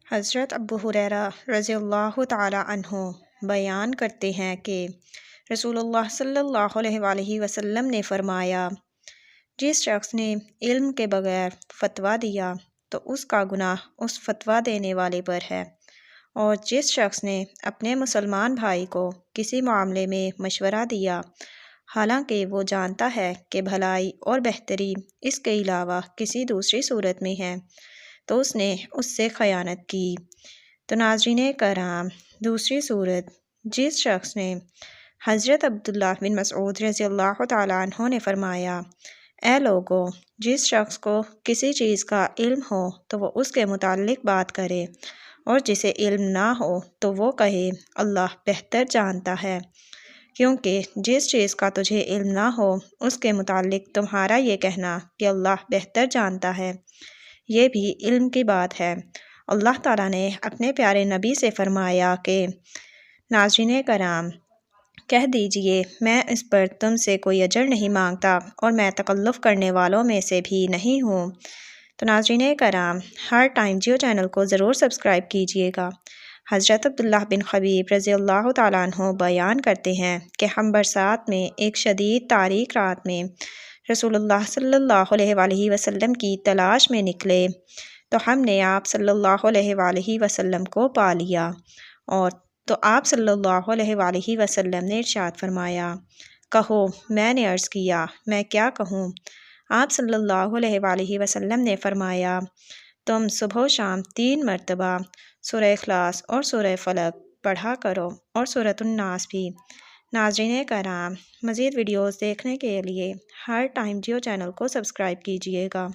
حضرت ابو ہریرہ رضی اللہ تعالی عنہ بیان کرتے ہیں کہ رسول اللہ صلی اللہ علیہ وآلہ وسلم نے فرمایا، جس شخص نے علم کے بغیر فتویٰ دیا تو اس کا گناہ اس فتویٰ دینے والے پر ہے، اور جس شخص نے اپنے مسلمان بھائی کو کسی معاملے میں مشورہ دیا حالانکہ وہ جانتا ہے کہ بھلائی اور بہتری اس کے علاوہ کسی دوسری صورت میں ہے تو اس نے اس سے خیانت کی۔ تو ناظرین کرام، دوسری صورت، جس شخص نے حضرت عبداللہ بن مسعود رضی اللہ تعالیٰ عنہ نے فرمایا، اے لوگو، جس شخص کو کسی چیز کا علم ہو تو وہ اس کے متعلق بات کرے، اور جسے علم نہ ہو تو وہ کہے اللہ بہتر جانتا ہے، کیونکہ جس چیز کا تجھے علم نہ ہو اس کے متعلق تمہارا یہ کہنا کہ اللہ بہتر جانتا ہے، یہ بھی علم کی بات ہے۔ اللہ تعالیٰ نے اپنے پیارے نبی سے فرمایا کہ ناظرین کرام، کہہ دیجئے میں اس پر تم سے کوئی اجر نہیں مانگتا اور میں تکلف کرنے والوں میں سے بھی نہیں ہوں۔ تو ناظرین کرام، ہر ٹائم جیو چینل کو ضرور سبسکرائب کیجئے گا۔ حضرت عبداللہ بن خبیب رضی اللہ تعالیٰ عنہ بیان کرتے ہیں کہ ہم برسات میں ایک شدید تاریک رات میں رسول اللہ صلی اللہ علیہ وآلہ وسلم کی تلاش میں نکلے تو ہم نے آپ صلی اللہ علیہ وآلہ وسلم کو پا لیا، اور تو آپ صلی اللہ علیہ وآلہ وسلم نے ارشاد فرمایا، کہو۔ میں نے عرض کیا، میں کیا کہوں؟ آپ صلی اللہ علیہ وآلہ وسلم نے فرمایا، تم صبح و شام 3 مرتبہ سورہ اخلاص اور سورہ فلق پڑھا کرو، اور سورۃ الناس بھی۔ ناظرین کرام، مزید ویڈیوز دیکھنے کے لیے ہر ٹائم جیو چینل کو سبسکرائب کیجئے گا۔